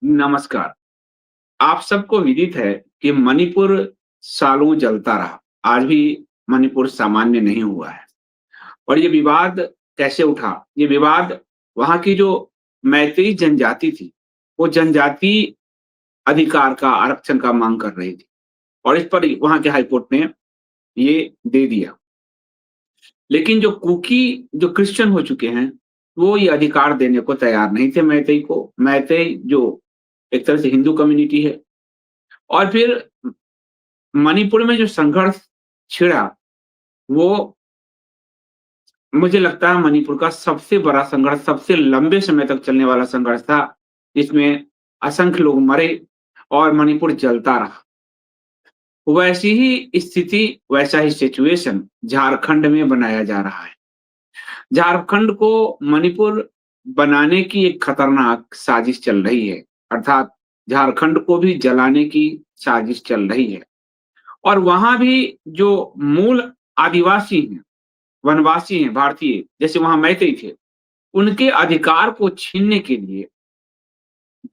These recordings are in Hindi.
नमस्कार। आप सबको विदित है कि मणिपुर सालों जलता रहा। आज भी मणिपुर सामान्य नहीं हुआ है। और ये विवाद कैसे उठा? ये विवाद वहाँ की जो मैतेई जनजाति थी, वो जनजाति अधिकार का, आरक्षण का माँग कर रही थी। और इस पर वहाँ के हाई कोर्ट ने ये दे दिया। लेकिन जो कुकी जो क्रिश्चियन हो चुके हैं, वो ये अधिकार देने को तैयार नहीं थे मैतेई को। मैतेई जो एक तरह से हिंदू कम्युनिटी है। और फिर मणिपुर में जो संघर्ष छिड़ा, वो मुझे लगता है मणिपुर का सबसे बड़ा संघर्ष, सबसे लंबे समय तक चलने वाला संघर्ष था, जिसमें असंख्य लोग मरे और मणिपुर जलता रहा। वैसी ही स्थिति, वैसा ही सिचुएशन झारखंड में बनाया जा रहा है। झारखंड को मणिपुर बनाने की एक खतरनाक साजिश चल रही है, अर्थात झारखंड को भी जलाने की साजिश चल रही है। और वहाँ भी जो मूल आदिवासी हैं, वनवासी हैं भारतीय, जैसे वहाँ मैतेई थे, उनके अधिकार को छीनने के लिए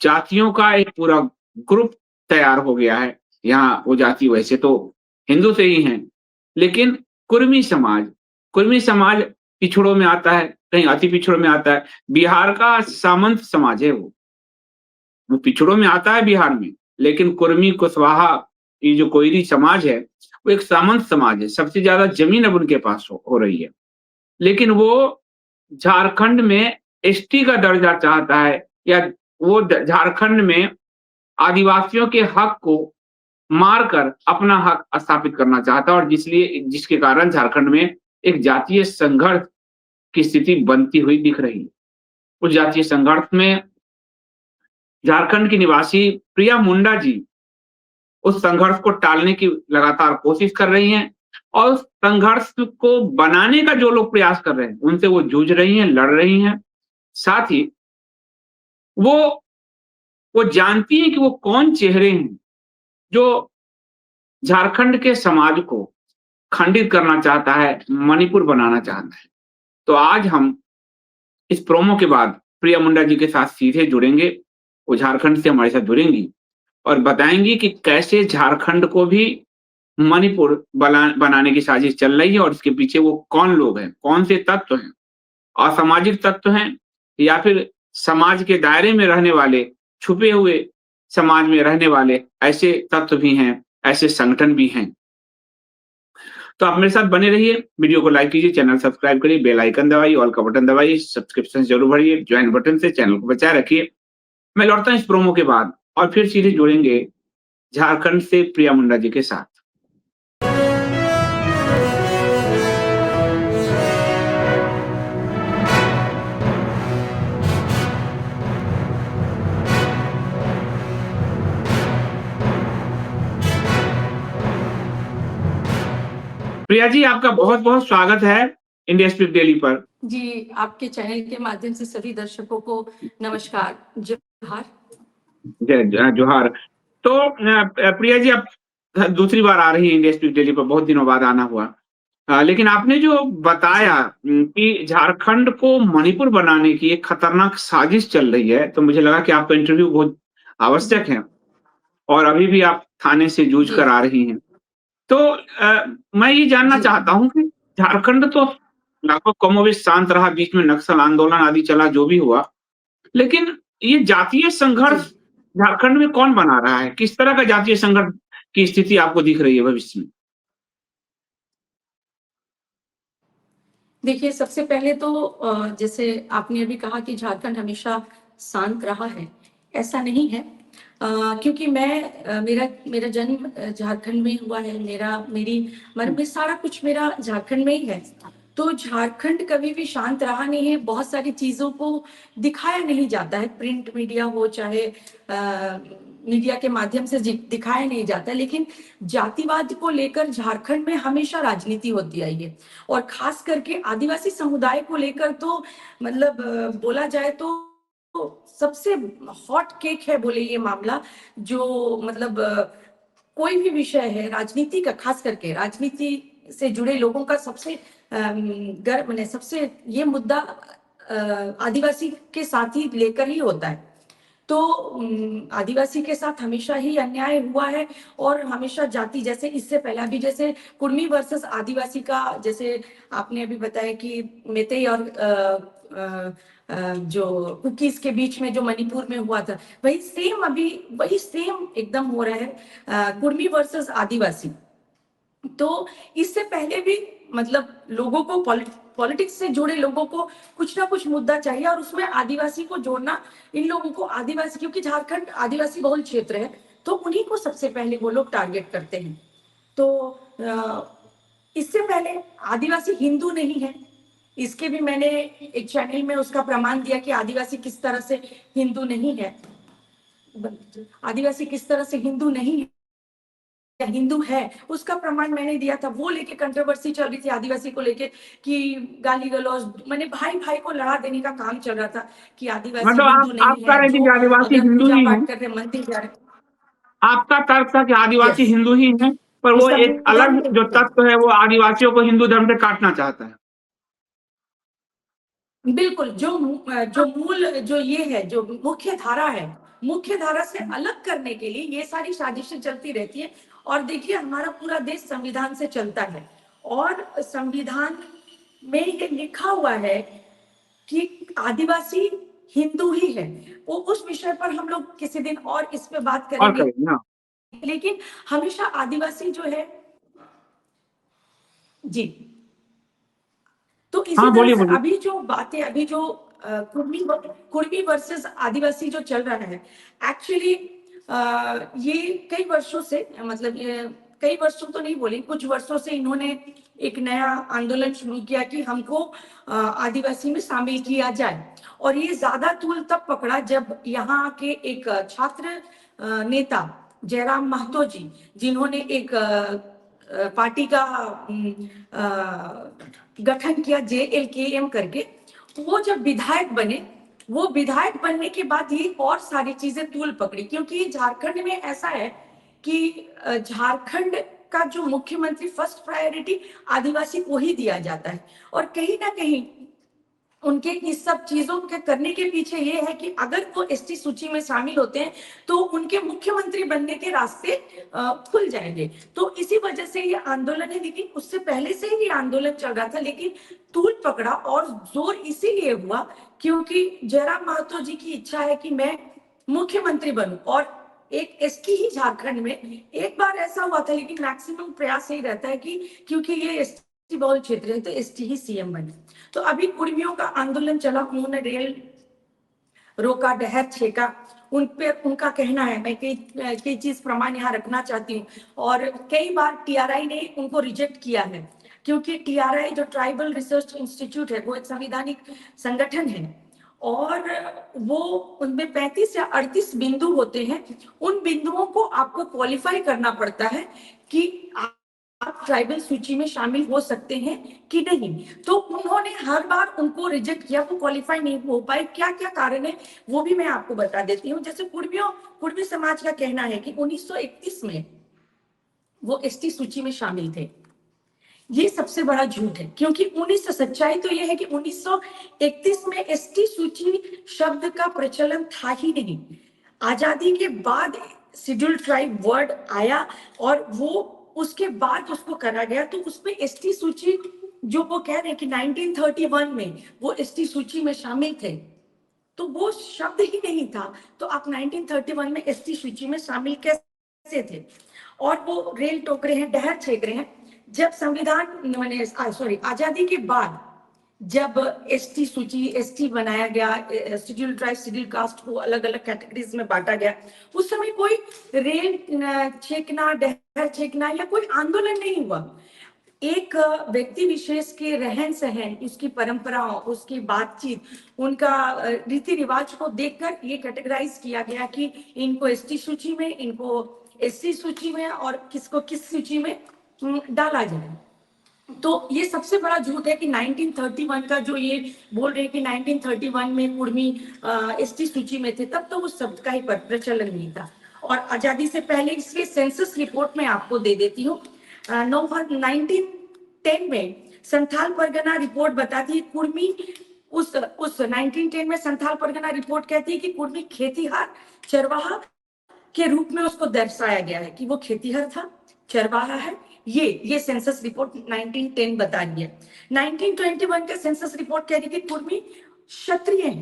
जातियों का एक पूरा ग्रुप तैयार हो गया है। यहाँ वो जाति वैसे तो हिंदू से ही हैं, लेकिन कुर्मी समाज पिछड़ों में आता है, कहीं अति पिछड़ों में आता है। बिहार का सामंत समाज है वो पिछड़ों में आता है बिहार में, लेकिन कुर्मी कुशवाहा ये जो कोयरी समाज है, वो एक सामंत समाज है। सबसे ज़्यादा ज़मीन अब उनके पास हो रही है। लेकिन वो झारखंड में एसटी का दर्जा चाहता है, या वो झारखंड में आदिवासियों के हक को मारकर अपना हक स्थापित करना चाहता है, और जिसके कारण झारखंड में एक जातीय संघर्ष की स्थिति बनती हुई दिख रही है। उस जातीय संघर्ष में झारखंड की निवासी प्रिया मुंडा जी उस संघर्ष को टालने की लगातार कोशिश कर रही हैं, और उस संघर्ष को बनाने का जो लोग प्रयास कर रहे हैं, उनसे वो जूझ रही हैं, लड़ रही हैं। साथ ही वो वो जानती हैं कि वो कौन चेहरे हैं जो झारखंड के समाज को खंडित करना चाहता है, मणिपुर बनाना चाहता है। तो आज हम इस प्रोमो के बाद प्रिया मुंडा जी के साथ सीधे जुड़ेंगे। वो झारखंड से हमारे साथ जुड़ेंगी और बताएंगी कि कैसे झारखंड को भी मणिपुर बनाने की साजिश चल रही है, और इसके पीछे वो कौन लोग हैं, कौन से तत्व हैं, असामाजिक तत्व हैं, या फिर समाज के दायरे में रहने वाले, छुपे हुए समाज में रहने वाले ऐसे तत्व भी हैं, ऐसे संगठन भी हैं। तो आप मेरे साथ बने रहिए, वीडियो को लाइक कीजिए, चैनल सब्सक्राइब करिए, बेल आइकन दबाइए, ऑल का बटन दबाइए, सब्सक्रिप्शन जरूर भरिए, ज्वाइन बटन से चैनल को बचाए रखिए। मैं लौटता हूँ इस प्रोमो के बाद, और फिर सीधे जुड़ेंगे झारखंड से प्रिया मुंडा जी के साथ। प्रिया जी, आपका बहुत-बहुत स्वागत है इंडिया स्पीक डेली पर। जी, आपके चैनल के माध्यम से सभी दर्शकों को नमस्कार, जोहार। जोहार। तो प्रिया जी, आप दूसरी बार आ रही हैं इंडिया स्पीक डेली पर, बहुत दिनों बाद आना हुआ। लेकिन आपने जो बताया कि झारखंड को मणिपुर बनाने की एक खतरनाक साजिश चल रही है, तो मुझे लगा कि आपका इंटरव्यू बहुत आवश्यक है, और अभी भी आप थाने से जूझ जी, कर आ रही हैं। तो मैं ये जानना जी, चाहता हूँ कि झारखंड तो लगभग कमोबेश शांत रहा, बीच में नक्सल आंदोलन आदि चला, जो भी हुआ। लेकिन ये जातीय जी। संघर्ष झारखंड में कौन बना रहा है? किस तरह का जातीय संघर्ष की स्थिति आपको दिख रही है भविष्य में? देखिए, सबसे पहले तो जैसे आपने अभी कहा कि झारखंड हमेशा शांत रहा है, ऐसा नहीं है। क्योंकि मेरा मेरा जन्म झारखंड में हुआ है, मेरी मन में सारा कुछ मेरा झारखंड में ही है। तो झारखंड कभी भी शांत रहा नहीं है, बहुत सारी चीज़ों को दिखाया नहीं जाता है, प्रिंट मीडिया हो चाहे मीडिया के माध्यम से दिखाया नहीं जाता है, लेकिन जातिवाद को लेकर झारखंड में हमेशा राजनीति होती आई है। और खास करके आदिवासी समुदाय को लेकर तो मतलब बोला जाए तो सबसे हॉट केक है बोले ये मामला, जो मतलब कोई भी विषय है राजनीति का, खास करके राजनीति से जुड़े लोगों का सबसे गर्व सबसे ये मुद्दा आदिवासी के साथ ही लेकर ही होता है। तो आदिवासी के साथ हमेशा ही अन्याय हुआ है और हमेशा जाति, जैसे इससे पहले अभी जैसे कुर्मी वर्सेस आदिवासी का, जैसे आपने अभी बताया कि मेतई और जो कुकीज के बीच में जो मणिपुर में हुआ था, वही सेम अभी वही सेम एकदम हो रहा है कुर्मी वर्सेस आदिवासी। तो इससे पहले भी मतलब लोगों को पॉलिटिक्स से जुड़े लोगों को कुछ ना कुछ मुद्दा चाहिए और उसमें आदिवासी को जोड़ना, इन लोगों को आदिवासी, क्योंकि झारखंड आदिवासी बहुल क्षेत्र है तो उन्हीं को सबसे पहले वो लोग टारगेट करते हैं। तो इससे पहले आदिवासी हिंदू नहीं है, इसके भी मैंने एक चैनल में उसका प्रमाण दिया कि आदिवासी किस तरह से हिंदू नहीं है, आदिवासी किस तरह से हिंदू नहीं है या हिंदू है, उसका प्रमाण मैंने दिया था। वो लेके कंट्रोवर्सी चल रही थी आदिवासी को लेके कि गाली गलौज, मैंने भाई भाई को लड़ा देने का काम चल रहा था कि आदिवासी मतलब हिंदू आप नहीं कह है, रहे थे जो कि आदिवासी अगर हिंदू पूजा ही हैं। पाठ कर रहे मंदिर जा रहे। आपका तर्क था कि आदिवासी यस, हिंदू ही हैं, पर ये वो एक संविधान अलग में जो लिखा है। तत्व है वो आदिवासियों को हिंदू धर्म से काटना चाहता है। बिल्कुल, जो मूल जो ये है, जो मुख्य धारा है, मुख्य धारा से अलग करने के लिए ये सारी साजिशें चलती रहती है। और देखिए हमारा पूरा देश संविधान से चलता है और संविधान में ये लिखा हुआ है कि आदिवासी हिंदू ही है। वो उस विषय पर हम लोग किसी दिन और इस पे बात और करेंगे, करेंगे, हाँ। लेकिन हमेशा आदिवासी जो है, जी, तो इसी हाँ, तरह बोलिए से बोलिए। अभी जो बातें, अभी जो कुर्मी कुर्मी वर्सेस आदिवासी जो चल रहा है, एक्चुअली ये कई वर्षों से, मतलब ये कई वर्षों तो नहीं बोले, कुछ वर्षों से इन्होंने एक नया आंदोलन शुरू किया कि हमको आदिवासी में शामिल किया जाए। और ये ज्यादा तूल तब पकड़ा जब यहाँ के एक छात्र नेता जयराम महतो जी, जिन्होंने एक पार्टी का गठन किया JLKM करके, वो जब विधायक बने, वो विधायक बनने के बाद ये और सारी चीजें तूल पकड़ी, क्योंकि झारखंड में ऐसा है कि झारखंड का जो मुख्यमंत्री फर्स्ट प्रायोरिटी आदिवासी को ही दिया जाता है। और कहीं ना कहीं उनके इस सब चीजों के करने के पीछे ये है कि अगर वो ST सूची में शामिल होते हैं तो उनके मुख्यमंत्री बनने के रास्ते खुल जाएंगे। तो इसी वजह से ये आंदोलन है, लेकिन उससे पहले से ही ये आंदोलन चल रहा था, लेकिन तूल पकड़ा और जोर इसीलिए हुआ क्योंकि जयराम महतो जी की इच्छा है कि मैं मुख्यमंत्री बनूं। और एक ST ही झारखंड में एक बार ऐसा हुआ था, लेकिन मैक्सिमम प्रयास यही रहता है कि क्योंकि ये ST बहुल क्षेत्र है तो ST ही CM बने। तो अभी कुर्मियों का आंदोलन चला, उन्होंने रेल रोका, डहर छेका, उन पे उनका कहना है, मैं कई चीज प्रमाण यहाँ रखना चाहती हूँ। और कई बार TRI ने उनको रिजेक्ट किया है, क्योंकि TRI जो ट्राइबल रिसर्च इंस्टीट्यूट है वो एक संवैधानिक संगठन है और वो उनमें 35 या 38 बिंदु होते हैं। उन बिंदुओं को आपको क्वालिफाई करना पड़ता है कि आप ट्राइबल सूची में शामिल हो सकते हैं कि नहीं। तो उन्होंने हर बार उनको रिजेक्ट किया, वो क्वालिफाई नहीं हो पाए। क्या क्या कारण है वो भी मैं आपको बता देती हूँ। जैसे कुर्मी समाज का कहना है कि 1931 में वो ST सूची में शामिल थे। ये सबसे बड़ा झूठ है, क्योंकि सच्चाई तो ये है कि 1931 में ST सूची शब्द का प्रचलन था ही नहीं। आजादी के बाद शेड्यूल ट्राइब वर्ड आया और वो उसके बाद उसको करा गया। तो उसमें ST सूची जो वो कह रहे हैं कि 1931 में वो ST सूची में शामिल थे, तो वो शब्द ही नहीं था। तो आप 1931 में ST सूची में शामिल कैसे थे? और वो रेल टोक रहे हैं, डहर छेक रहे हैं। जब संविधान मैंने आजादी के बाद जब ST सूची ST बनाया गया, शेड्यूल ट्राइब शेड्यूल कास्ट को अलग अलग कैटेगरीज में बांटा गया, उस समय कोई रेल छेकना, डहर छेकना या कोई आंदोलन नहीं हुआ। एक व्यक्ति विशेष के रहन सहन, उसकी परंपराओं, उसकी बातचीत, उनका रीति रिवाज को देखकर ये कैटेगराइज किया गया कि इनको ST सूची में, इनको SC सूची में और किसको किस सूची में डाला जाए। तो ये सबसे बड़ा झूठ है कि 1931 का जो ये बोल रहे हैं कि 1931 में कुर्मी ST सूची में थे, तब तो उस शब्द का ही प्रचलन नहीं था। और आजादी से पहले इसलिए सेंसस रिपोर्ट में आपको दे देती हूँ। 1910 में संथाल परगना रिपोर्ट बताती है कुर्मी उस 1910 में संथाल परगना रिपोर्ट कहती है कि कुर्मी खेतीहर चरवाहा के रूप में उसको दर्शाया गया है कि वो खेतीहर था, चरवाहा है। ये सेंसस रिपोर्ट 1910 बता रही है। 1921 का सेंसस रिपोर्ट कह रही है कि कुर्मी क्षत्रिय है,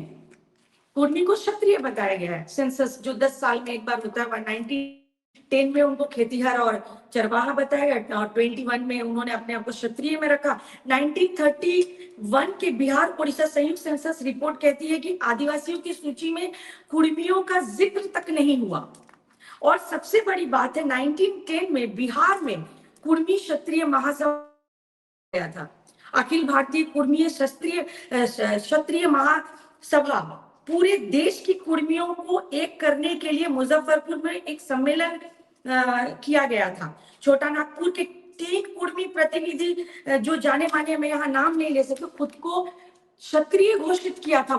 कुर्मी को क्षत्रिय बताया गया है। सेंसस जो 10 साल में एक बार होता है, 1910 में उनको खेतीहर और चरवाहा बताया गया और 21 में उन्होंने अपने आप को क्षत्रिय में रखा। 1931 के बिहार उड़ीसा संयुक्त सेंसस रिपोर्ट कहती है कि आदिवासियों की सूची में कुर्मियों का जिक्र तक नहीं हुआ। और सबसे बड़ी बात है 1910 में बिहार में कुर्मी क्षत्रिय महासभा गया था। अखिल भारतीय कुर्मीय क्षत्रिय महासभा पूरे देश की कुर्मियों को एक करने के लिए मुजफ्फरपुर में एक सम्मेलन किया गया था। छोटा नागपुर के 3 कुर्मी प्रतिनिधि जो जाने माने, मैं यहाँ नाम नहीं ले सकती, खुद को क्षत्रिय घोषित किया था।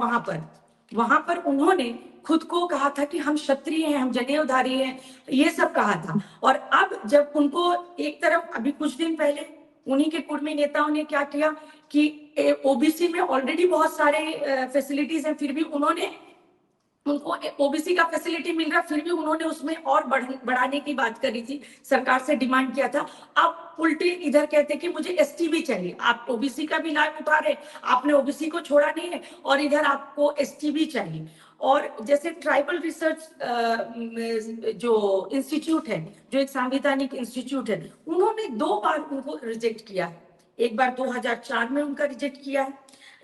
वहां पर उन्होंने खुद को कहा था कि हम क्षत्रिय हैं, हम जनेऊधारी हैं, ये सब कहा था। और अब जब उनको एक तरफ, अभी कुछ दिन पहले उन्हीं के कुर्मी नेताओं ने क्या किया कि ओबीसी में ऑलरेडी बहुत सारे फैसिलिटीज हैं, फिर भी उन्होंने, उनको ओबीसी का फैसिलिटी मिल रहा, फिर भी उन्होंने उसमें और बढ़ाने की बात करी थी, सरकार से डिमांड किया था। अब उल्टे इधर कहते कि मुझे एसटी भी चाहिए। आप ओबीसी का भी लाभ उठा रहे, आपने ओबीसी को छोड़ा नहीं है, और इधर आपको एसटी भी चाहिए। और जैसे ट्राइबल रिसर्च जो इंस्टीट्यूट है, जो एक संवैधानिक इंस्टीट्यूट है, उन्होंने 2 बार उनको रिजेक्ट किया है। एक बार 2004 में उनका रिजेक्ट किया है,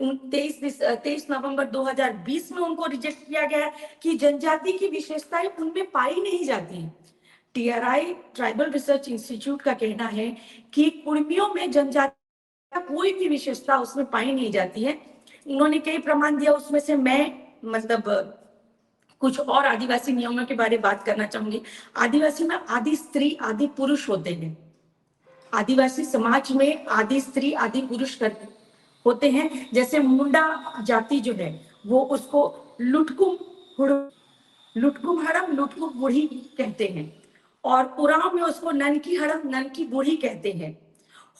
23 नवंबर 2020 में उनको रिजेक्ट किया गया कि जनजाति की विशेषताएं उनमें पाई नहीं जाती। टीआरआई ट्राइबल रिसर्च इंस्टीट्यूट का कहना है कि कुर्मियों में जनजाति का कोई भी विशेषता उसमें पाई नहीं जाती है। उन्होंने कई प्रमाण दिया, उसमें से मैं मतलब कुछ और आदिवासी नियमों के बारे में बात करना चाहूंगी। आदिवासी में आदि स्त्री आदि पुरुष होते हैं। आदिवासी समाज में आदि स्त्री आदि पुरुष होते हैं। जैसे मुंडा जाति जो है वो उसको लुटकुम हड़म लुटकुम बूढ़ी कहते हैं, और उरांव में उसको ननकी हड़म ननकी बूढ़ी कहते हैं।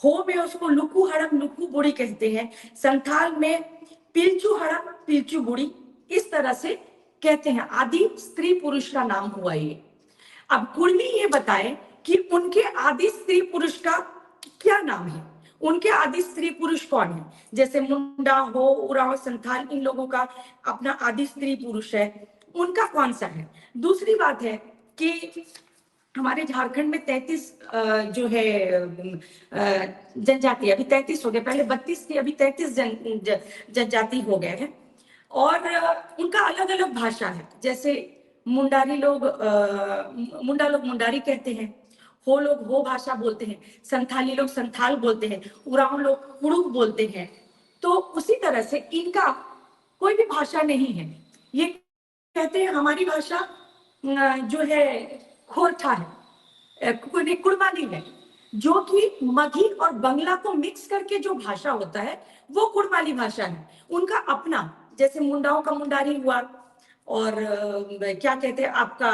हो में उसको लुकू हड़म लुकू बूढ़ी कहते हैं। संथाल में पिलचू हड़म पिलचू बूढ़ी, इस तरह से कहते हैं। आदि स्त्री पुरुष का नाम हुआ ये। अब कुर्मी ये बताए कि उनके आदि स्त्री पुरुष का क्या नाम है, उनके आदि स्त्री पुरुष कौन है। जैसे मुंडा, हो, उरांव, संथाल, इन लोगों का अपना आदि स्त्री पुरुष है, उनका कौन सा है। दूसरी बात है कि हमारे झारखंड में 33 जो है जनजाति, अभी 33 हो गए, पहले 32 थी, अभी 33 जनजाति हो गए हैं। और उनका अलग अलग भाषा है। जैसे मुंडारी लोग मुंडा लोग मुंडारी कहते हैं, हो लोग हो भाषा बोलते हैं, संथाली लोग संथाल बोलते हैं, उरांव लोग कुड़ुक बोलते हैं। तो उसी तरह से इनका कोई भी भाषा नहीं है। ये कहते हैं हमारी भाषा जो है खोरठा है, कुड़माली है, जो कि मगही और बंगला को मिक्स करके जो भाषा होता है वो कुड़माली भाषा है। उनका अपना, जैसे मुंडाओं का मुंडारी हुआ, और क्या कहते हैं आपका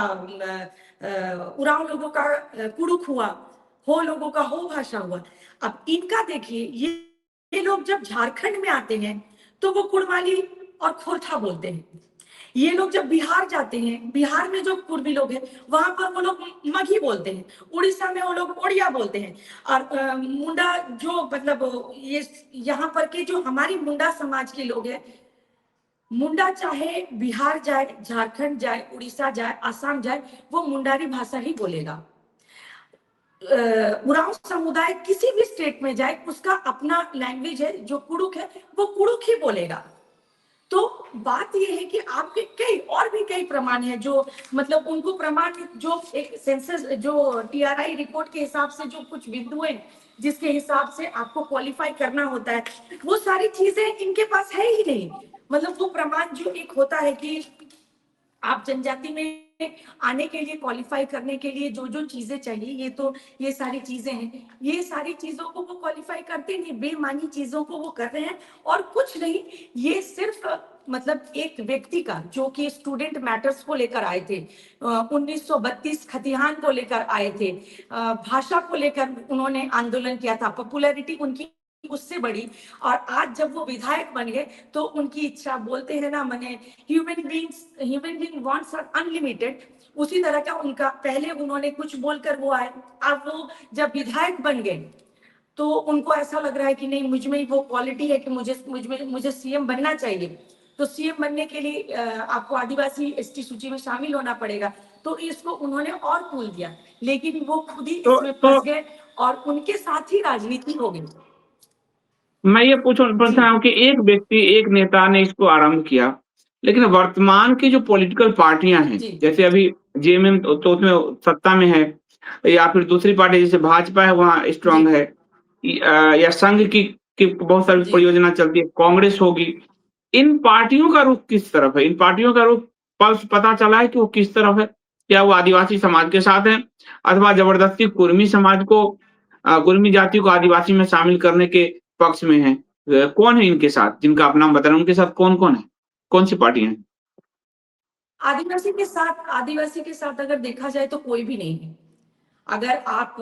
उरांव लोगों का कुड़ुक हुआ, हो लोगों का हो भाषा हुआ। अब इनका देखिए, ये लोग जब झारखंड में आते हैं तो वो कुड़माली और खोरठा बोलते हैं। ये लोग जब बिहार जाते हैं, बिहार में जो कुर्मी लोग हैं वहां पर वो लोग मगही बोलते हैं, उड़ीसा में वो लोग ओडिया बोलते हैं। और मुंडा जो मतलब ये यहाँ पर के जो हमारी मुंडा समाज के लोग हैं, मुंडा चाहे बिहार जाए, झारखंड जाए, उड़ीसा जाए, आसाम जाए, वो मुंडारी भाषा ही बोलेगा। उरांव समुदाय किसी भी स्टेट में जाए, उसका अपना लैंग्वेज है, जो कुड़ुक है वो कुड़ुक ही बोलेगा। तो बात यह है कि आपके कई प्रमाण है, जो मतलब उनको प्रमाण, जो एक सेंसस, जो टीआरआई रिपोर्ट के हिसाब से जो कुछ बिंदु है जिसके हिसाब से आपको क्वालिफाई करना होता है, वो सारी चीजें इनके पास है ही नहीं। मतलब वो प्रमाण जो एक होता है कि आप जनजाति में आने के लिए, क्वालिफाई करने के लिए जो जो चीजें चाहिए, ये सारी चीजें हैं, ये सारी चीजों को वो क्वालिफाई करते नहीं, बेमानी चीजों को वो कर रहे हैं। और कुछ नहीं, ये सिर्फ मतलब एक व्यक्ति का, जो कि स्टूडेंट मैटर्स को लेकर आए थे, 1932 खतिहान को लेकर आए थे, भाषा को लेकर उन्होंने आंदोलन किया था, पॉपुलैरिटी उनकी उससे बड़ी। और आज जब वो विधायक बन गए तो उनकी इच्छा, बोलते हैं ना, माने human being wants are unlimited, उसी तरह का उनका, पहले उन्होंने कुछ बोलकर वो आए, अब वो जब विधायक बन गए तो उनको ऐसा लग रहा है कि नहीं, मुझ में ही वो क्वालिटी है कि मुझे सीएम बनना चाहिए। तो सीएम बनने के लिए आपको आदिवासी एसटी सूची में शामिल होना पड़ेगा, तो इसको उन्होंने और खोल दिया, लेकिन वो खुद ही इसमें तो फंस गए और उनके साथ ही राजनीति हो गई। मैं ये पूछ जी रहा हूँ कि एक व्यक्ति, एक नेता ने इसको आरंभ किया, लेकिन वर्तमान की जो पॉलिटिकल पार्टियां हैं, जी जैसे अभी जेएमएम तो उसमें सत्ता में है, या फिर दूसरी पार्टी जैसे भाजपा है वहाँ जी स्ट्रांग है, या संघ की बहुत सारी जी परियोजना चलती है, कांग्रेस होगी। इन पार्टियों का रुख किस तरफ है? इन पार्टियों का रुख पल्स पता चला है कि वो किस तरफ है? क्या वो आदिवासी समाज के साथ है, अथवा जबरदस्ती कुर्मी समाज को, कुर्मी जाति को आदिवासी में शामिल करने के पक्ष में है? कौन है इनके साथ, जिनका आप नाम बता रहे हैं, उनके साथ कौन-कौन है? कौन-सी पार्टियाँ हैं? आदिवासी के साथ अगर देखा जाए तो कोई भी नहीं है। अगर आप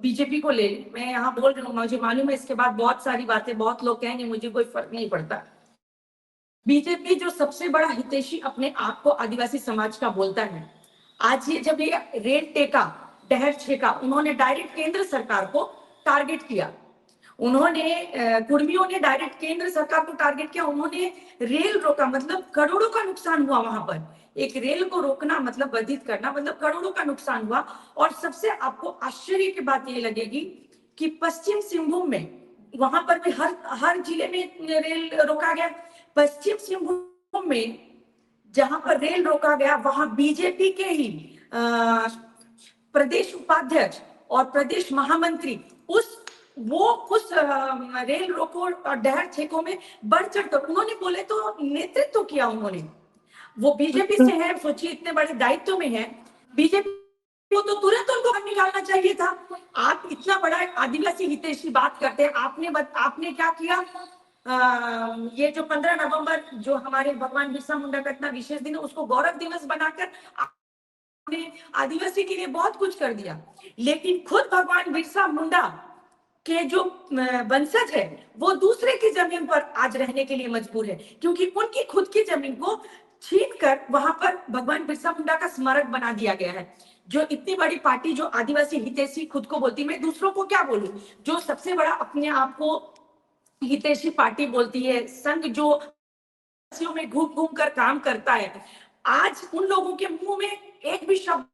बीजेपी को ले लें, मैं यहाँ बोल रही हूँ, मुझे मालूम है इसके बाद बहुत सारी बातें, बहुत लोग कहेंगे, मुझे कोई फर्क नहीं पड़ता। बीजेपी जो सबसे बड़ा हितैषी अपने आप को आदिवासी समाज का बोलता है, आज ये जब ये रेल टेका, डहर छेका, उन्होंने डायरेक्ट केंद्र सरकार को टारगेट किया। उन्होंने कुर्मियों ने डायरेक्ट केंद्र सरकार को टारगेट किया, उन्होंने रेल रोका, मतलब करोड़ों का नुकसान हुआ वहां पर। एक रेल को रोकना मतलब बाधित करना, मतलब करोड़ों का नुकसान हुआ। और सबसे आपको आश्चर्य की बात ये लगेगी कि पश्चिम सिंहभूम में, वहां पर भी हर हर जिले में रेल रोका गया। पश्चिम सिंहभूम में जहां पर रेल रोका गया, वहां बीजेपी के ही प्रदेश उपाध्यक्ष और प्रदेश महामंत्री उस रेल रोको और डहर छेकों में बढ़ चढ़कर उन्होंने बोले तो नेतृत्व किया उन्होंने। वो बीजेपी से है, सोचिए इतने बड़े दायित्व में है, बीजेपी को तो तुरंत उनको बाहर निकालना चाहिए था। आप इतना बड़ा आदिवासी हितैषी बात करते हैं, आपने क्या किया? ये जो 15 नवंबर जो हमारे भगवान बिरसा मुंडा का इतना विशेष दिन है, उसको गौरव दिवस बनाकर आपने आदिवासी के लिए बहुत कुछ कर दिया। लेकिन खुद भगवान बिरसा मुंडा के जो वंशज है, वो दूसरे की जमीन पर आज रहने के लिए मजबूर है, क्योंकि उनकी खुद की जमीन को छीन कर वहां पर भगवान बिरसा मुंडा का स्मारक बना दिया गया है। जो इतनी बड़ी पार्टी जो आदिवासी हितैषी खुद को बोलती, मैं दूसरों को क्या बोलूं, जो सबसे बड़ा अपने आप को हितैषी पार्टी बोलती है, संघ जो में घूम घूम कर काम करता है, आज उन लोगों के मुंह में एक भी शब्द,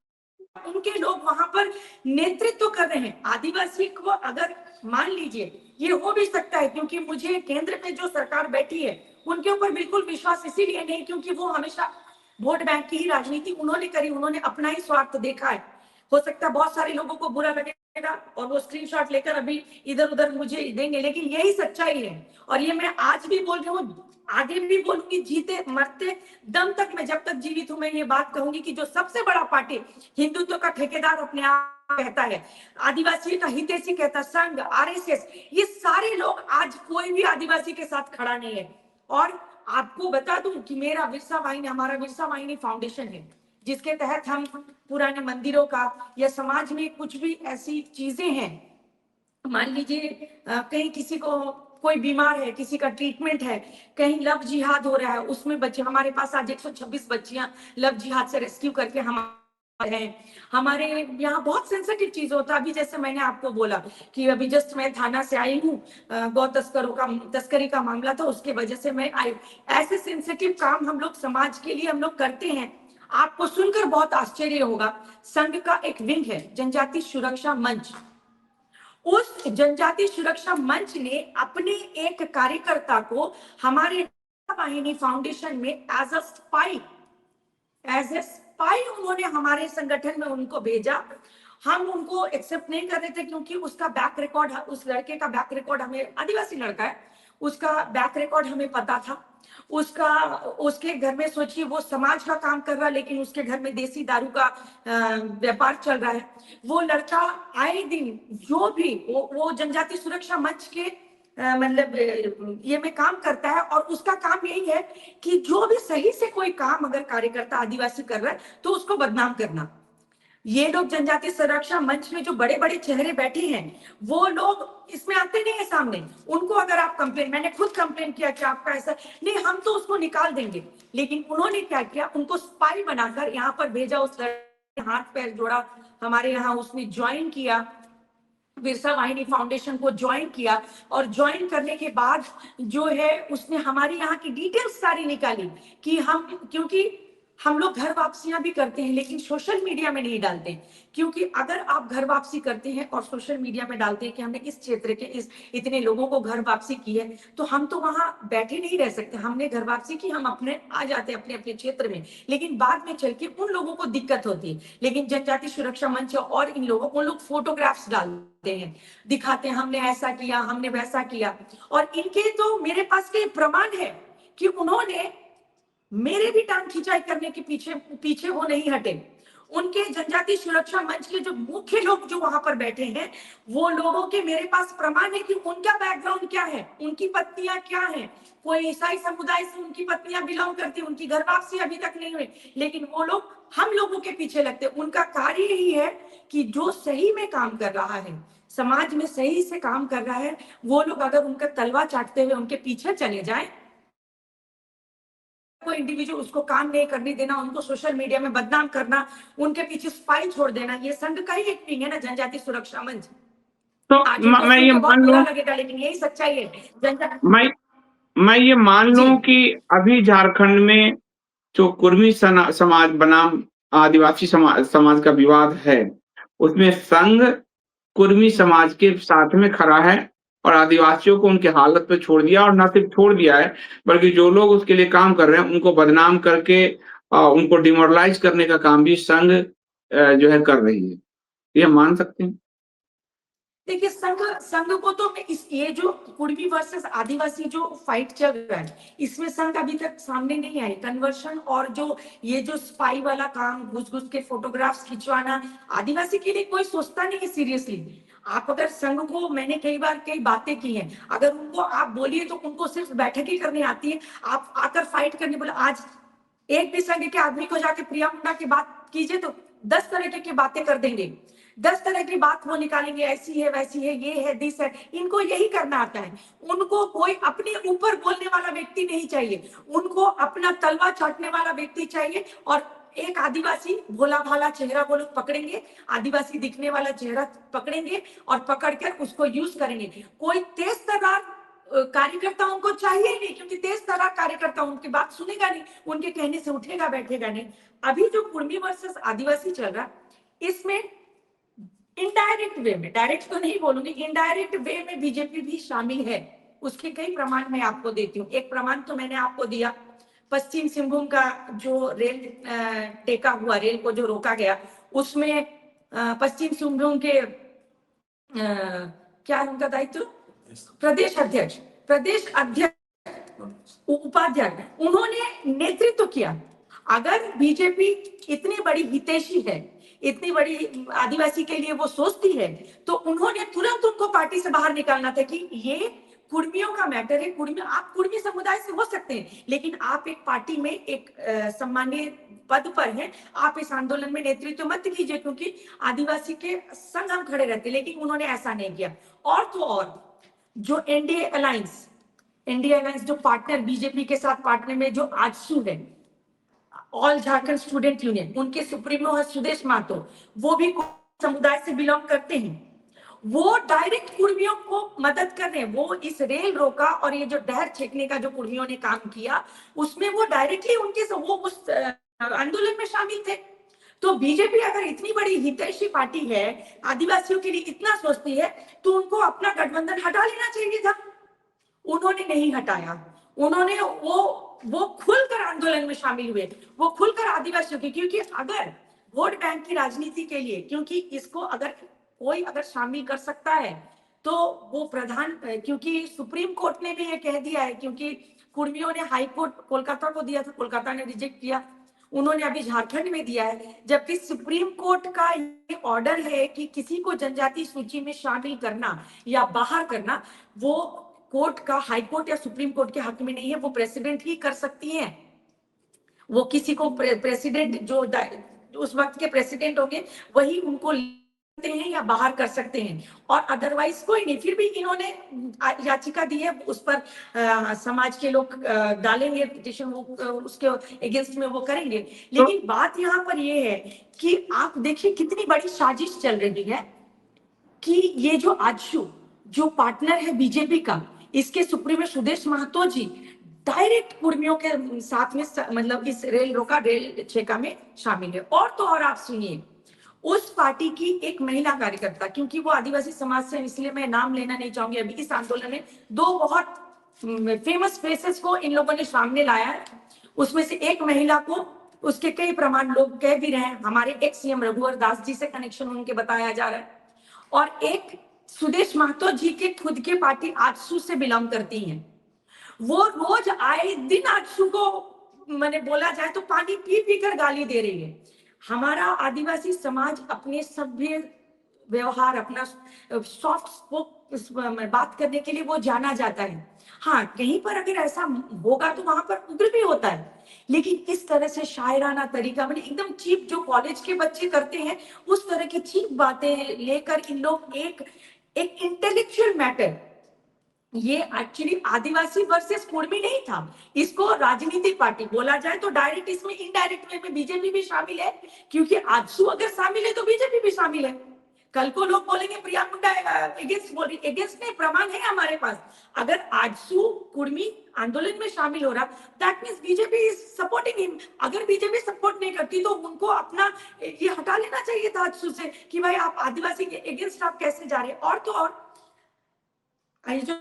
उनके लोग वहां पर नेतृत्व कर रहे हैं आदिवासी को। अगर मान लीजिए, ये हो भी सकता है, क्योंकि मुझे केंद्र में जो सरकार बैठी है उनके ऊपर बिल्कुल विश्वास इसीलिए नहीं क्योंकि वो हमेशा वोट बैंक की ही राजनीति उन्होंने करी, उन्होंने अपना ही स्वार्थ देखा है। हो सकता है बहुत सारे लोगों को बुरा लगेगा और वो स्क्रीनशॉट लेकर अभी इधर उधर मुझे देंगे, लेकिन यही सच्चाई है। और ये मैं आज भी बोल रही हूँ, आगे भी बोलूंगी, जीते मरते दम तक मैं जब तक जीवित हूं मैं ये बात कहूंगी कि जो सबसे बड़ा पार्टी हिंदुत्व का ठेकेदार अपने आप कहता है, आदिवासी का हितैषी कहता, संघ, आरएसएस, ये सारे लोग, आज कोई भी आदिवासी के साथ खड़ा नहीं है। और आपको बता दूं कि हमारा बिरसा वाहिनी फाउंडेशन है, जिसके तहत हम पुराने मंदिरों का या समाज में कुछ भी ऐसी चीजें हैं, मान लीजिए कहीं किसी को कोई बीमार है, किसी का ट्रीटमेंट है, कहीं लव जिहाद हो रहा है, उसमें बच्चे, हमारे पास आज 126 बच्चियां लव जिहाद से रेस्क्यू करके हम हैं। हमारे यहाँ बहुत सेंसिटिव चीज होता है। अभी जैसे मैंने आपको बोला कि अभी जस्ट मैं थाना से आई हूँ, गौ तस्करी का मामला था, उसके वजह से मैं आई। ऐसे सेंसिटिव काम हम लोग समाज के लिए हम लोग करते हैं। आपको सुनकर बहुत आश्चर्य होगा, संघ का एक विंग है जनजाति सुरक्षा मंच। उस जनजाति सुरक्षा मंच ने अपने एक कार्यकर्ता को हमारे वाहिनी फाउंडेशन में एज ए स्पाई उन्होंने हमारे संगठन में उनको भेजा। हम उनको एक्सेप्ट नहीं कर रहे थे क्योंकि उसका बैक रिकॉर्ड, उस लड़के का बैक रिकॉर्ड, हमें आदिवासी लड़का है, उसका बैक रिकॉर्ड हमें पता था। उसके घर में, सोचिए, वो समाज का काम कर रहा है लेकिन उसके घर में देसी दारू का व्यापार चल रहा है। वो लड़का आए दिन जो भी वो जनजाति सुरक्षा मंच के मतलब ये में काम करता है, और उसका काम यही है कि जो भी सही से कोई काम अगर कार्यकर्ता आदिवासी कर रहा है तो उसको बदनाम करना। ये लोग जनजाति संरक्षण मंच में जो बड़े बड़े चेहरे बैठे हैं, वो लोग इसमें आते नहीं है सामने। उनको अगर आप कंप्लेन, मैंने खुद कंप्लेन किया कि आपका ऐसा नहीं, हम तो उसको निकाल देंगे, लेकिन उन्होंने क्या किया, उनको स्पाई बनाकर यहाँ पर भेजा, उस लड़के हाथ पैर जोड़ा, हमारे यहाँ उसने ज्वाइन किया, बिरसा वाहिनी फाउंडेशन को ज्वाइन किया, और ज्वाइन करने के बाद जो है उसने हमारी यहाँ की डिटेल्स सारी निकाली कि हम, क्योंकि हम लोग घर वापसियां भी करते हैं लेकिन सोशल मीडिया में नहीं डालते, क्योंकि अगर आप घर वापसी करते हैं और सोशल मीडिया में डालते हैं कि हमने इस क्षेत्र के इस इतने लोगों को घर वापसी की है, तो हम तो वहां बैठे नहीं रह सकते, हमने घर वापसी की, हम अपने आ जाते हैं अपने अपने क्षेत्र में, लेकिन बाद में चल के उन लोगों को दिक्कत होती है। लेकिन जनजाति सुरक्षा मंच और इन लोगों को, लोग फोटोग्राफ्स डालते हैं, दिखाते हैं हमने ऐसा किया, हमने वैसा किया, और इनके तो मेरे पास के प्रमाण है कि उन्होंने मेरे भी टांग खिंचाई करने के पीछे पीछे वो नहीं हटे। उनके जनजाति सुरक्षा मंच के जो मुख्य लोग जो वहां पर बैठे हैं, वो लोगों के मेरे पास प्रमाण है कि उनका बैकग्राउंड क्या है, उनकी पत्नियां क्या हैं, कोई ईसाई समुदाय से उनकी पत्नियां बिलोंग करती, उनकी घर वापसी अभी तक नहीं हुई, लेकिन वो लोग हम लोगों के पीछे लगते। उनका कार्य यही है कि जो सही में काम कर रहा है, समाज में सही से काम कर रहा है, वो लोग अगर उनका तलवा चाटते हुए उनके पीछे चले जाए, कोई इंडिविजुअल उसको काम नहीं करने देना, उनको सोशल मीडिया में बदनाम करना, उनके पीछे स्पाई छोड़ देना, ये संघ का ही एक विंग है ना, जनजाति सुरक्षा मंच। तो आज उनको मैं सुन ये के बहुत मान बुरा लूं, लगेगा, लेकिन यही सच्चाई है। मैं ये मान जी लूं कि अभी झारखंड में जो कुर्मी समाज बनाम आदिवासी समाज का विवाद है, उसमें संघ कुर्मी समाज के साथ में खड़ा है और आदिवासियों को उनके हालत पे छोड़ दिया, और ना सिर्फ छोड़ दिया है, बल्कि जो लोग उसके लिए काम कर रहे हैं उनको बदनाम करके उनको डिमोरलाइज करने का काम भी संघ जो है कर रही है। ये मान सकते हैं। देखिए, संघ संघ को तो मैं इस, ये जो कुर्मी वर्सेस आदिवासी जो फाइट चल रहा है, इसमें संघ अभी तक सामने नहीं आई। कन्वर्शन और जो ये जो स्पाई वाला काम, घुस घुस के फोटोग्राफ्स खिंचवाना, आदिवासी के लिए कोई सोचता नहीं है सीरियसली। आप अगर संघ को, मैंने कई बार कई बातें की हैं, अगर उनको आप बोलिए तो उनको सिर्फ बैठक ही करनी आती है। आप आकर फाइट करने बोले, आज एक भी संघ के आदमी को जाके प्रिया मुंडा की बात कीजिए तो 10 तरह की बातें कर देंगे, 10 तरह की बात वो निकालेंगे, ऐसी है वैसी है, ये है दिस है, इनको यही करना आता है। उनको कोई अपने ऊपर बोलने वाला व्यक्ति नहीं चाहिए, उनको अपना तलवा चाटने वाला व्यक्ति चाहिए। और एक आदिवासी भोला भाला चेहरा वो लोग पकड़ेंगे, आदिवासी दिखने वाला चेहरा पकड़ेंगे और पकड़कर उसको यूज करेंगे। कोई तेज तर्रार कार्यकर्ता उनको चाहिए नहीं, क्योंकि तेज तर्रार कार्यकर्ता उनकी बात सुनेगा नहीं, उनके कहने से उठेगा बैठेगा नहीं। अभी जो कुर्मी वर्सेस आदिवासी चल रहा, इसमें इनडायरेक्ट वे में, डायरेक्ट तो नहीं बोलूंगी, इनडायरेक्ट वे में बीजेपी भी शामिल है। उसके कई प्रमाण मैं आपको देती हूँ। एक प्रमाण तो मैंने आपको दिया, पश्चिम सिंहभूम का जो रेल टेका हुआ, रेल को जो रोका गया, उसमें पश्चिम सिंहभूम के क्या उनका दायित्व, प्रदेश अध्यक्ष उपाध्यक्ष, उन्होंने नेतृत्व किया। अगर बीजेपी इतनी बड़ी हितैषी है, इतनी बड़ी आदिवासी के लिए वो सोचती है, तो उन्होंने तुरंत उनको पार्टी से बाहर निकालना था कि ये कुर्मियों का मैटर है। कुर्मी, आप कुर्मी समुदाय से हो सकते हैं, लेकिन आप एक पार्टी में एक सम्मानीय पद पर हैं, आप इस आंदोलन में नेतृत्व मत कीजिए, क्योंकि आदिवासी के संग हम खड़े रहते। लेकिन उन्होंने ऐसा नहीं किया। और तो और जो एनडीए अलायंस जो पार्टनर बीजेपी के साथ पार्टनर में जो आजसू है, ऑल झारखंड स्टूडेंट यूनियन, उनके सुप्रीमो है सुदेश महतो, वो भी समुदाय से बिलोंग करते हैं। वो डायरेक्ट कुर्मियों को मदद कर रहे हैं। वो इस रेल रोका और ये जो डहर छेकने का जो कुर्मियों ने काम किया, उसमें वो डायरेक्टली उनके वो उस आंदोलन में शामिल थे। तो बीजेपी अगर इतनी बड़ी हितैषी पार्टी है, आदिवासियों के लिए इतना सोचती है, तो उनको अपना गठबंधन हटा लेना चाहिए था। उन्होंने नहीं हटाया। उन्होंने वो खुलकर आंदोलन में शामिल हुए, वो खुलकर आदिवासियों की, क्योंकि अगर वोट बैंक की राजनीति के लिए, क्योंकि इसको अगर कोई अगर शामिल कर सकता है तो वो प्रधान, क्योंकि सुप्रीम कोर्ट ने भी ये कह दिया है, क्योंकि कुर्मियों ने हाई कोर्ट कोलकाता को दिया था, कोलकाता ने रिजेक्ट किया, उन्होंने अभी झारखंड में दिया है, जबकि सुप्रीम कोर्ट का ये ऑर्डर है कि किसी को जनजाति सूची में शामिल करना या बाहर करना, वो कोर्ट का, हाई कोर्ट या सुप्रीम कोर्ट के हक में नहीं है, वो प्रेसिडेंट ही कर सकती है। वो किसी को प्रेसिडेंट जो उस वक्त के प्रेसिडेंट होंगे वही उनको लेते हैं या बाहर कर सकते हैं, और अदरवाइज कोई नहीं। फिर भी इन्होंने याचिका दी है, उस पर समाज के लोग डालेंगे पिटीशन, वो उसके अगेंस्ट में वो करेंगे। लेकिन बात यहाँ पर ये है कि आप देखिए कितनी बड़ी साजिश चल रही है कि ये जो आजसू जो पार्टनर है बीजेपी का, इसके सुप्रीमो सुदेश महतो जी डायरेक्ट कुर्मियों के साथ में मतलब इस रेल रोका रेल छेका में शामिल है। और तो और आप सुनिए, उस पार्टी की एक महिला कार्यकर्ता, क्योंकि वो आदिवासी समाज से, इसलिए मैं नाम लेना नहीं चाहूंगी, अभी इस आंदोलन में दो बहुत फेमस फेसेस को इन लोगों ने सामने लाया है। उसमें से एक महिला को उसके कई प्रमाण लोग कह भी रहे हैं, हमारे एक्स सीएम रघुवर दास जी से कनेक्शन उनके बताया जा रहा है, और एक सुदेश महतो जी के खुद के पार्टी आजसू से बिलोंग करती हैं। वो रोज आए दिन आजसू को मैंने बोला जाए तो पानी पी पी कर गाली दे रही है। हमारा आदिवासी समाज अपने सभ्य व्यवहार, अपना सॉफ्ट स्पोक बात करने के लिए वो जाना जाता है। हाँ, कहीं पर अगर ऐसा होगा तो वहां पर उग्र भी होता है, लेकिन इस तरह से शायराना तरीका, मैंने एकदम चीप, जो कॉलेज के बच्चे करते हैं उस तरह की चीप बातें लेकर इन लोग एक इंटेलेक्चुअल मैटर, ये एक्चुअली आदिवासी वर्सेस कुर्मी नहीं था, इसको राजनीतिक पार्टी बोला जाए तो डायरेक्ट इसमें इनडायरेक्ट वे में बीजेपी भी शामिल है, क्योंकि आजसू अगर शामिल है तो बीजेपी भी शामिल है। कल को लोग बोलेंगे प्रिया मुंडा अगेंस्ट बोल रही, अगेंस्ट नहीं, प्रमाण है हमारे पास। अगर आजसू कुर्मी आंदोलन में शामिल हो रहा, that means BJP is supporting him. अगर बीजेपी सपोर्ट नहीं करती तो उनको अपना ये हटा लेना चाहिए था आजसू से कि भाई आप आदिवासी के अगेंस्ट आप कैसे जा रहे हैं। और तो और जो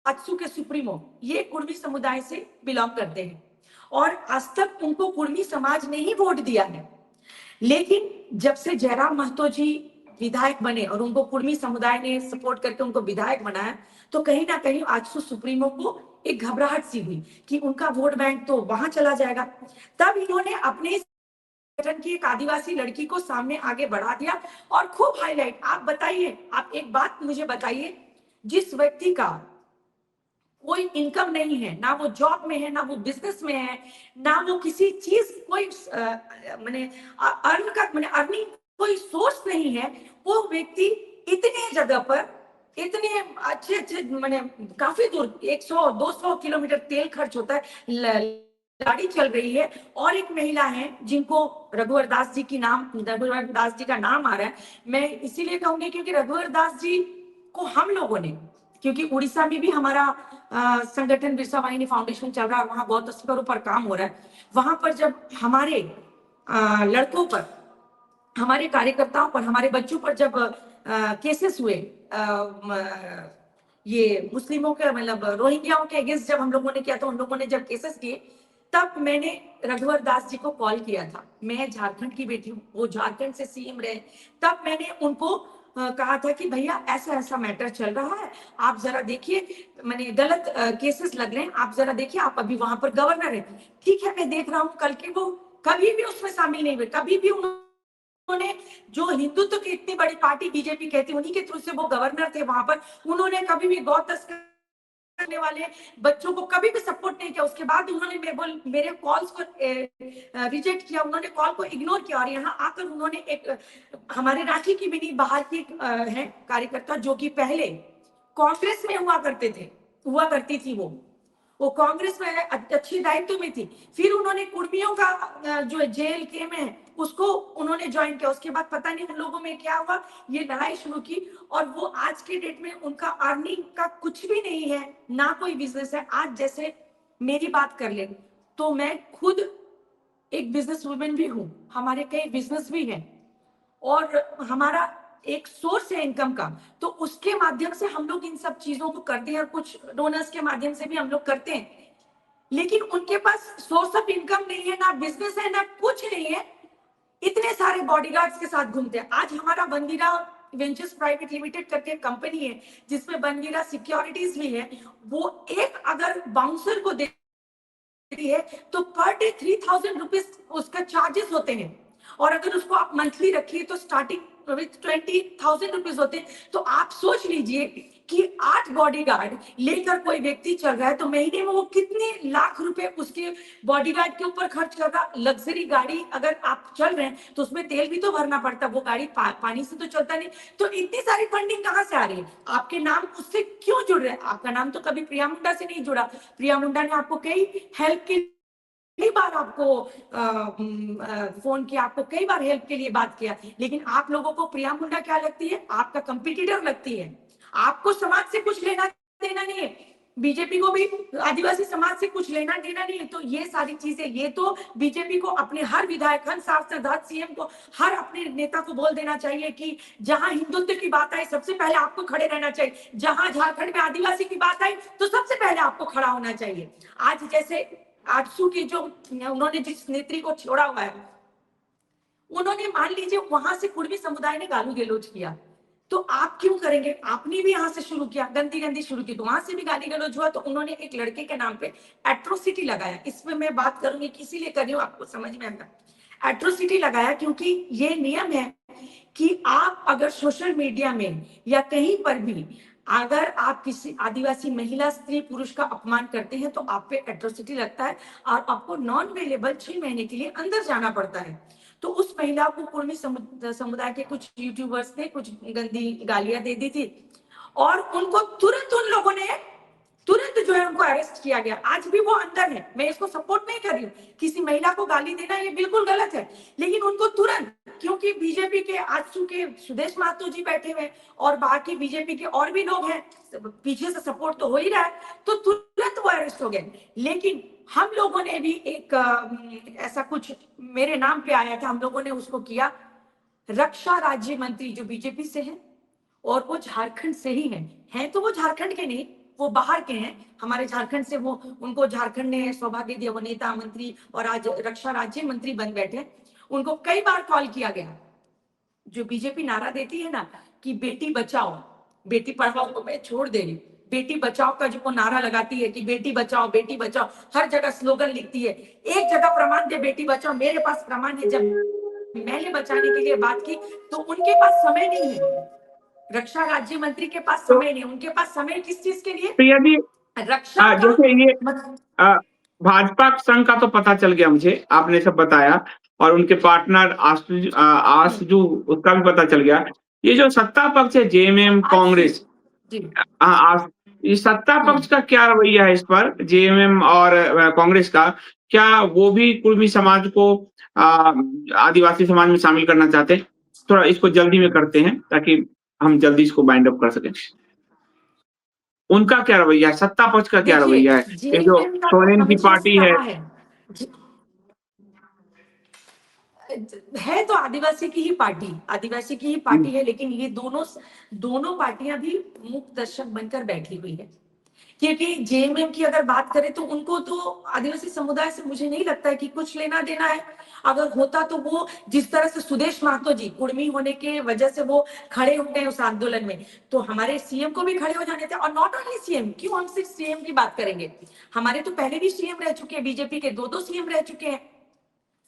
आजसू के सुप्रीमो ये कुर्मी समुदाय से बिलोंग करते हैं, और आज तक उनको कुर्मी समाज ने ही वोट दिया है। लेकिन जब से जयराम महतो जी विधायक बने और उनको कुर्मी समुदाय ने सपोर्ट करके उनको विधायक बनाया, तो कहीं ना कहीं आजसू सुप्रीमो को एक घबराहट सी हुई कि उनका वोट बैंक तो वहां चला जाएगा। तब इन्होंने अपने संगठन की एक आदिवासी लड़की को सामने आगे बढ़ा दिया और खूब हाईलाइट। आप बताइए, आप एक बात मुझे बताइए, जिस व्यक्ति का कोई इनकम नहीं है, ना वो जॉब में है, ना वो बिजनेस में है, ना वो किसी चीज कोई मैंने अर्निंग कोई सोर्स नहीं है, वो व्यक्ति इतने जगह पर इतने अच्छे अच्छे मैंने काफी दूर 100-200 किलोमीटर तेल खर्च होता है, गाड़ी चल रही है, और एक महिला है जिनको रघुवर दास जी का नाम आ रहा है। मैं इसीलिए कहूंगी क्योंकि रघुवर दास जी को हम लोगों ने, क्योंकि उड़ीसा में भी हमारा संगठन बिरसा वाहिनी फाउंडेशन चल रहा है, वहां बहुत स्तरों पर काम हो रहा है। वहां पर जब हमारे लड़कों पर, हमारे कार्यकर्ताओं पर, हमारे बच्चों पर जब केसेस हुए, ये मुस्लिमों के मतलब रोहिंग्याओं के अगेंस्ट जब हम लोगों ने किया, तो हम लोगों ने जब केसेस किए, तब मैंने रघुवर दास जी को कॉल किया था। मैं झारखंड की बेटी हूँ, वो झारखंड से सीएम रहे। तब मैंने उनको कहा था कि भैया ऐसा ऐसा मैटर चल रहा है, आप जरा देखिए, मैंने गलत केसेस लग रहे हैं, आप जरा देखिए, आप अभी वहां पर गवर्नर है। ठीक है, मैं देख रहा हूँ। कल के वो कभी भी उसमें शामिल नहीं हुए, कभी भी उन्होंने, जो हिंदुत्व की इतनी बड़ी पार्टी बीजेपी कहती, उन्हीं के थ्रू से वो गवर्नर थे वहां पर, उन्होंने कभी भी गौ तस्कर करने वाले बच्चों को कभी भी सपोर्ट नहीं किया। उसके बाद उन्होंने मेरे कॉल्स को रिजेक्ट किया, उन्होंने कॉल को इग्नोर किया, और यहाँ आकर उन्होंने एक हमारे रांची की भी बाहर की है कार्यकर्ता, जो कि पहले कांग्रेस में हुआ करती थी, वो कांग्रेस में अच्छी दायित्व में थी, फिर उन्होंने कुर्मियों का जो जेल के में है उसको उन्होंने ज्वाइन किया। उसके बाद पता नहीं उन लोगों में क्या हुआ, ये लड़ाई शुरू की, और वो आज के डेट में उनका अर्निंग का कुछ भी नहीं है, ना कोई बिजनेस है। आज जैसे मेरी बात कर ले तो मैं खुद एक बिजनेस वुमेन भी हूँ, हमारे कई बिजनेस भी हैं, और हमारा एक सोर्स है इनकम का, तो उसके माध्यम से हम लोग इन सब चीजों को करते हैं, और कुछ डोनर्स के माध्यम से भी हम लोग करते हैं। लेकिन उनके पास सोर्स ऑफ इनकम नहीं है, ना बिजनेस है, ना कुछ नहीं है, इतने सारे बॉडीगार्ड्स के साथ घूमते हैं। आज हमारा बनवीरा वेंचर्स प्राइवेट लिमिटेड करके कंपनी है, जिसमें बनवीरा सिक्योरिटीज भी है, वो एक अगर बाउंसर को दे है तो पर डे 3000 रुपीज उसका चार्जेस होते हैं, और अगर उसको आप मंथली रखिए तो स्टार्टिंग 20,000 रुपीज होते हैं। तो आप सोच लीजिए कि 8 बॉडीगार्ड लेकर कोई व्यक्ति चल रहा है, तो महीने में वो कितने लाख रुपए उसके बॉडीगार्ड के ऊपर खर्च कर रहा। लग्जरी गाड़ी अगर आप चल रहे हैं तो उसमें तेल भी तो भरना पड़ता, वो गाड़ी पानी से तो चलता नहीं। तो इतनी सारी फंडिंग कहाँ से आ रही है? आपके नाम उससे क्यों जुड़ रहे हैं? आपका नाम तो कभी प्रिया मुंडा से नहीं जुड़ा। प्रिया मुंडा ने आपको कई हेल्प के कई बार आपको फोन किया, आपको कई बार हेल्प के लिए बात किया, लेकिन आप लोगों को प्रिया मुंडा क्या लगती है? आपका कंपटीटर लगती है। आपको समाज से कुछ लेना देना नहीं है, बीजेपी को भी आदिवासी समाज से कुछ लेना देना नहीं है। तो ये सारी चीजें, ये तो बीजेपी को अपने हर विधायक, हर सांसद, हर सीएम को, हर अपने नेता को बोल देना चाहिए कि जहां हिंदुत्व की बात आई सबसे पहले आपको खड़े रहना चाहिए, जहां झारखंड में आदिवासी की बात आई तो सबसे पहले आपको खड़ा होना चाहिए। आज जैसे आजसू की जो उन्होंने जिस नेत्री को छोड़ा हुआ है, उन्होंने मान लीजिए वहां से कुर्मी समुदाय ने गाली गलौज किया, तो आप क्यों करेंगे? आपने भी यहाँ से शुरू किया, गंदी गंदी शुरू की, तो वहां से भी गाली गलौज हुआ। तो उन्होंने एक लड़के के नाम पे एट्रोसिटी लगाया। इसमें मैं बात करूंगी, किसी लिए कर रही हूँ आपको समझ में आएगा। एट्रोसिटी लगाया क्योंकि ये नियम है कि आप अगर सोशल मीडिया में या कहीं पर भी अगर आप किसी आदिवासी महिला, स्त्री, पुरुष का अपमान करते हैं तो आप पे एट्रोसिटी लगता है और आपको नॉन अवेलेबल 6 महीने के लिए अंदर जाना पड़ता है। तो उस महिला को कुर्मी समुदाय के कुछ यूट्यूबर्स ने कुछ गंदी गालियां दे दी थी और उनको तुरंत उन लोगों ने तुरंत जो है उनको अरेस्ट किया गया। आज भी वो अंदर है, मैं इसको सपोर्ट नहीं कर रही हूँ, किसी महिला को गाली देना ये बिल्कुल गलत है, लेकिन उनको तुरंत, क्योंकि बीजेपी के आजसू के सुदेश महतो जी बैठे हुए और बाकी बीजेपी के और भी लोग हैं, पीछे से सपोर्ट तो हो ही रहा है, तो तुरंत वो अरेस्ट हो गए। लेकिन हम लोगों ने भी एक ऐसा कुछ मेरे नाम पे आया था, हम लोगों ने उसको किया। रक्षा राज्य मंत्री जो बीजेपी से है और वो झारखंड से ही है तो वो झारखंड के नहीं, वो बाहर के हैं, हमारे झारखंड से। वो उनको झारखंड ने सौभाग्य दिया, वो नेता, मंत्री और आज रक्षा राज्य मंत्री बन बैठे। उनको कई बार कॉल किया गया। जो बीजेपी नारा देती है ना कि बेटी बचाओ बेटी पढ़ाओ को मैं छोड़ दे रही, बेटी बचाओ का जो नारा लगाती है कि बेटी बचाओ, हर जगह स्लोगन लिखती है। एक जगह प्रमाण दे बेटी बचाओ, मेरे पास प्रमाण है। जब मैंने बचाने के लिए बात की तो उनके पास समय नहीं है, रक्षा राज्य मंत्री के पास तो, समय नहीं, उनके पास समय किस चीज के लिए? तो यदि रक्षा का जैसे ये भाजपा संघ का तो पता चल गया मुझे, आपने सब बताया, और उनके पार्टनर आसजू उसका भी पता चल गया। ये जो सत्ता पक्ष है, जेएमएम, कांग्रेस, ये सत्ता पक्ष का क्या रवैया है इस पर, जेएमएम और कांग्रेस का? क्या वो भी कुर्मी समाज को आदिवासी समाज में शामिल करना चाहते हैं? थोड़ा इसको जल्दी में करते हैं ताकि हम जल्दी इसको बाइंड अप कर सकें। उनका क्या रवैया है, सत्ता पक्ष का क्या रवैया है? ये जो जेएमएम का तो सोरेन की हमेशा से पार्टी रहा है तो आदिवासी की ही पार्टी है, लेकिन ये दोनों पार्टियां भी मुक्त दर्शक बनकर बैठी हुई है। क्योंकि जेएमएम की अगर बात करें तो उनको तो आदिवासी समुदाय से मुझे नहीं लगता है कि कुछ लेना देना है। अगर होता तो वो जिस तरह से सुदेश महतो जी कुर्मी होने के वजह से वो खड़े हो गए उस आंदोलन में, तो हमारे सीएम को भी खड़े हो जाने थे। और नॉट ओनली सीएम, क्यों हम सिर्फ सीएम की बात करेंगे? हमारे तो पहले भी सीएम रह चुके हैं, बीजेपी के दो सीएम रह चुके हैं।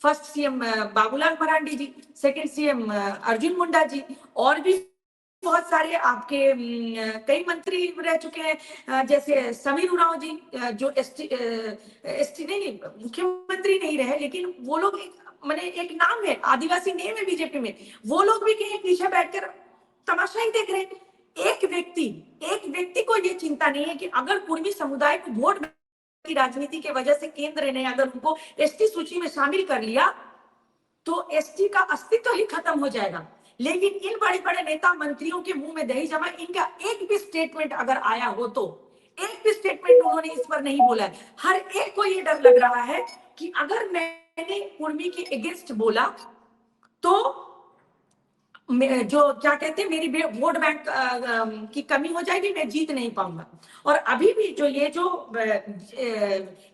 फर्स्ट सीएम बाबूलाल मरांडी जी, सेकंड सीएम अर्जुन मुंडा जी, और भी बहुत सारे आपके कई मंत्री रह चुके हैं, जैसे समीर उरांव जी, जो एसटी नहीं, मुख्यमंत्री नहीं रहे, लेकिन वो लोग मैंने एक नाम है, आदिवासी नेम है बीजेपी में, वो लोग भी कहीं पीछे बैठकर तमाशा ही देख रहे हैं। एक व्यक्ति को ये चिंता नहीं है कि अगर कुर्मी समुदाय को वोट की राजनीति के वजह से केंद्र ने अगर उनको एसटी सूची में शामिल कर लिया तो एसटी का अस्तित्व ही खत्म हो जाएगा। लेकिन इन बड़े बड़े नेता मंत्रियों के मुंह में दही जमा, इनका एक भी स्टेटमेंट अगर आया हो तो एक भी स्टेटमेंट उन्होंने इस पर नहीं बोला है। हर एक को ये डर लग रहा है कि अगर मैंने कुर्मी के अगेंस्ट बोला तो जो क्या कहते हैं मेरी वोट बैंक की कमी हो जाएगी, मैं जीत नहीं पाऊंगा। और अभी भी जो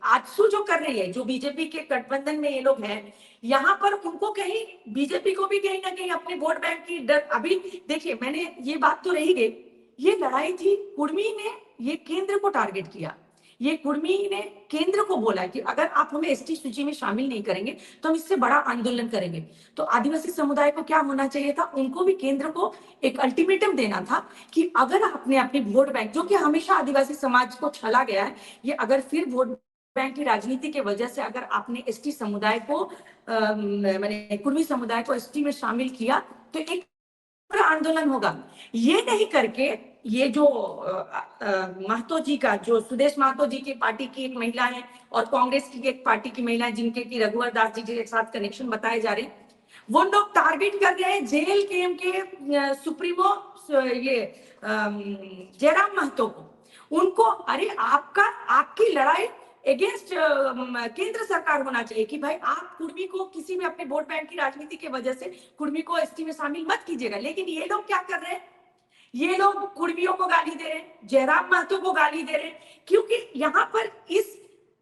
आजसू जो कर रही है, जो बीजेपी के गठबंधन में ये लोग हैं, यहाँ पर उनको कहीं बीजेपी को भी कहीं ना कहीं अपने वोट बैंक की डर। अभी देखिए, मैंने ये बात तो रही गई, ये लड़ाई थी कुर्मी ने ये केंद्र को टारगेट किया, ये कुर्मी ने केंद्र को बोला कि अगर आप हमें एसटी सूची में शामिल नहीं करेंगे तो हम इससे बड़ा आंदोलन करेंगे। तो आदिवासी समुदाय को क्या होना चाहिए था, उनको भी केंद्र को एक अल्टीमेटम देना था कि अगर आपने अपनी वोट बैंक, जो कि हमेशा आदिवासी समाज को छला गया है, ये अगर फिर वोट बैंक की राजनीति के वजह से अगर आपने एसटी समुदाय को मैंने कुर्मी समुदाय को एसटी में शामिल किया तो एक पूरा आंदोलन होगा। ये नहीं करके ये जो महतो जी का, जो सुदेश महतो जी की पार्टी की एक महिला है और कांग्रेस की एक पार्टी की महिला है जिनके की रघुवर दास जी के साथ कनेक्शन बताए जा रहे हैं, वो लोग टारगेट कर रहे हैं जेल केएम के सुप्रीमो ये जयराम महतो को। उनको अरे आपकी लड़ाई अगेंस्ट केंद्र सरकार होना चाहिए कि भाई आप कुर्मी को किसी में अपने वोट बैंक की राजनीति की वजह से कुर्मी को एसटी में शामिल मत कीजिएगा। लेकिन ये लोग क्या कर रहे हैं, ये लोग कुर्मियों को गाली दे रहे हैं, जयराम महतो को गाली दे रहे हैं, क्योंकि यहाँ पर इस